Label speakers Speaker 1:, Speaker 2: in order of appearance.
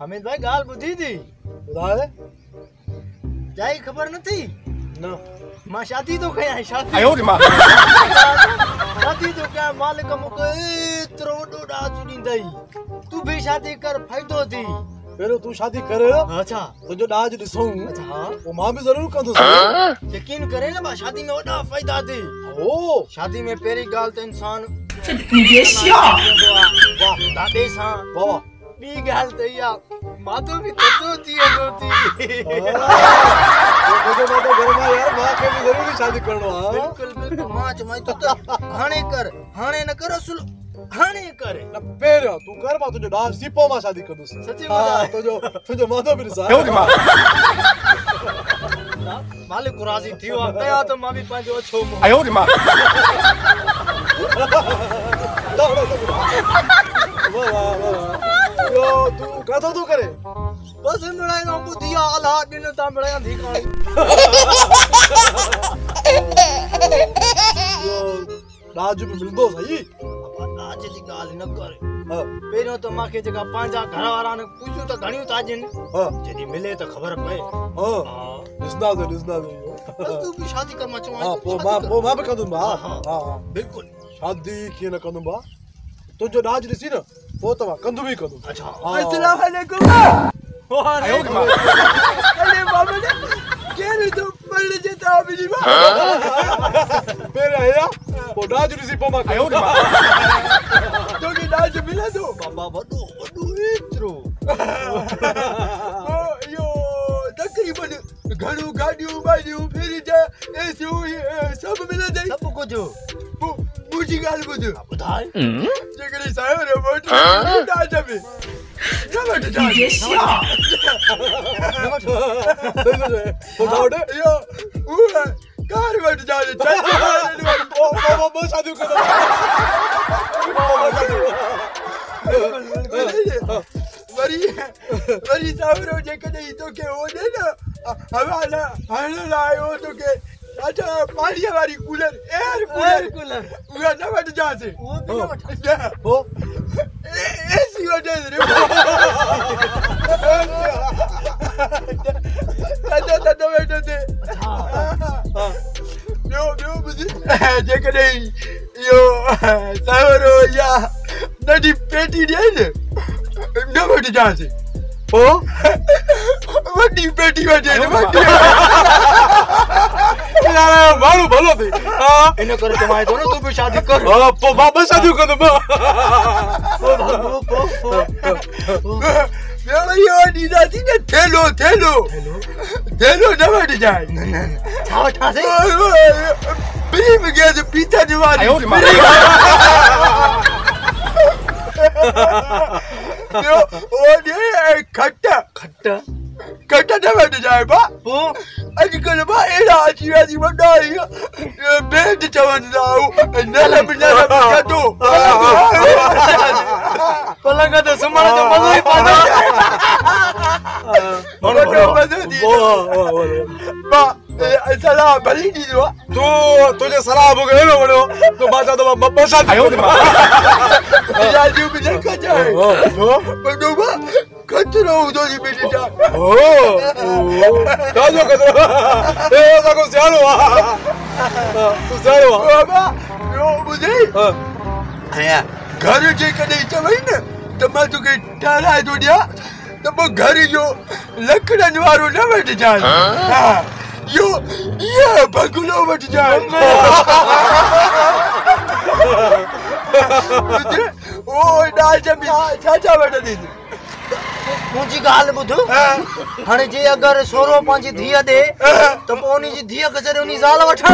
Speaker 1: हमें भाई गाल बुद्धि थी
Speaker 2: बुधाए
Speaker 1: जाई खबर न थी
Speaker 2: ना
Speaker 1: मां शादी तो कया शादी शादी तो क्या मालिक मुके एतरो वडो डाज दींदई तू भी शादी कर फायदो थी
Speaker 2: पहिरियों तू शादी कर
Speaker 1: अच्छा
Speaker 2: तुंहिंजो ॾाज ॾिसूं
Speaker 1: अच्छा
Speaker 2: पोइ मां बि ज़रूरु कंदुसि
Speaker 1: यकीन करे ना मां शादी में वडा फायदा थी
Speaker 2: ओ
Speaker 1: शादी में पहिरीं ॻाल्हि त इंसान
Speaker 2: वाह
Speaker 1: ॾाॾे सां
Speaker 2: वाह
Speaker 1: ॿी ॻाल्हि त इहा माधो बि ततो थी वेंदो थी
Speaker 2: मुझे मां घर में यार मां खे बि ज़रूरी शादी करणो आहे
Speaker 1: बिल्कुल बिल्कुल मां चवाई तो हाणे कर हाणे न कर असुल हाणे कर
Speaker 2: न पहिरियों तू कर मां तुंहिंजो ॾाज सी पोइ मां शादी कंदुसि
Speaker 1: सच्ची
Speaker 2: हा
Speaker 1: ॿुधाए
Speaker 2: तुंहिंजो माधो बि ॾिसां
Speaker 1: मालिक राज़ी थियो आहे कया त मां बि पंहिंजो अछो मुंहुं
Speaker 2: वाह वाह वाह यो तू काथो तू करे
Speaker 1: बस मिलाए ना बुधिया आला दिन ता मिलाया धी काणी
Speaker 2: यो ॾाज बि मिलंदो सही
Speaker 1: आज जी ॻाल्हि न कर
Speaker 2: हा
Speaker 1: पहिरियों त मांखे जेका पंहिंजा घर वारा ने पुछियूं त घणियूं था ॾियनि
Speaker 2: हा
Speaker 1: जॾहिं मिले त ख़बर पए
Speaker 2: हा ॾिसंदासीं
Speaker 1: बस तू भी शादी कर मां चवां
Speaker 2: हा पोइ मां बि कंदुमि हा हा
Speaker 1: बिल्कुल
Speaker 2: शादी कीअं न कंदुमि भाउ तुंहिंजो ॾाज ॾिसी न पोइ त मां कंदुमि ई कंदुमि
Speaker 1: अच्छा
Speaker 2: अस्सलाम वालेकुम
Speaker 1: अरे बाबा ने केरे तो पढ़ जेता बिजी बा
Speaker 2: पहिरियों आया पोइ ॾाज ॾिसी पोइ मां कंदुमि
Speaker 1: तोखे ॾाज मिले थो बाबा वॾो एतिरो यो तकरीबन घणो गाॾियूं वाॾियूं फ्रिज एसियूं सभु मिले थई सभु कुझु मुंहिंजी ॻाल्हि ॿुध ॿुधाए जेकॾहिं साहिब वटि ॾाज में न वटि ॾाज यो कार वटि ॾाज पोइ शादियूं वरी सावरो जेकॾहिं तोखे ओॾे न हवा न हणण लाइ हो तोखे अच्छा पाणीअ वारी कूलर एयर कूलर उहा न वठिजांसि एसी वठेसि थधो वेठो थिए ॿियो ॿुध जेकॾहिं इहो सावरो या नंढी पेटी ॾिए न वठिजांसि पोइ वॾी पेटी वठे
Speaker 2: माण्हू भलो थी
Speaker 1: इन करे चवां थो न तूं बि शादी कर
Speaker 2: पोइ मां ॿ शादियूं कंदुमि
Speaker 1: इहो ॾींदासीं न थेलो थेलो थेलो न वठिजांइ छा वठांसीं ब्रीफ गैस पीतल वारी ॿियो खट खट खट न वठिजांइ बा पोइ अॼुकल्ह बा अहिड़ा अची वियासीं वॾा बेड चवनि था नरम नरम गदो पलंग ते सुम्हण जो मज़ो ई पंहिंजो सलाह भली ॾींदो आहे
Speaker 2: तुंहिंजे सलाह मूंखे हेॾो वणियो तूं मां चवां ॿ शादियूं
Speaker 1: शादियूं बि न कजांइ वॾो बा कचरो हूंदो जी बेटी जा
Speaker 2: ॾाढो कचरो असांजो सियाणो आहे तूं सियाणो आहे
Speaker 1: बाबा ॿियो ॿुधई घर जेकॾहिं चवई न त मां तोखे ठाराए थो ॾियां त पोइ घर जो लकड़नि वारो न वठिजांइ इहो बंगलो वठिजांइ ॾाज में छा वठंदी मुंहिंजी ॻाल्हि ॿुध हाणे जे अगरि सोरो पंहिंजी धीअ ॾे त पोइ उन जी धीअ खे उन ज़ाल वठण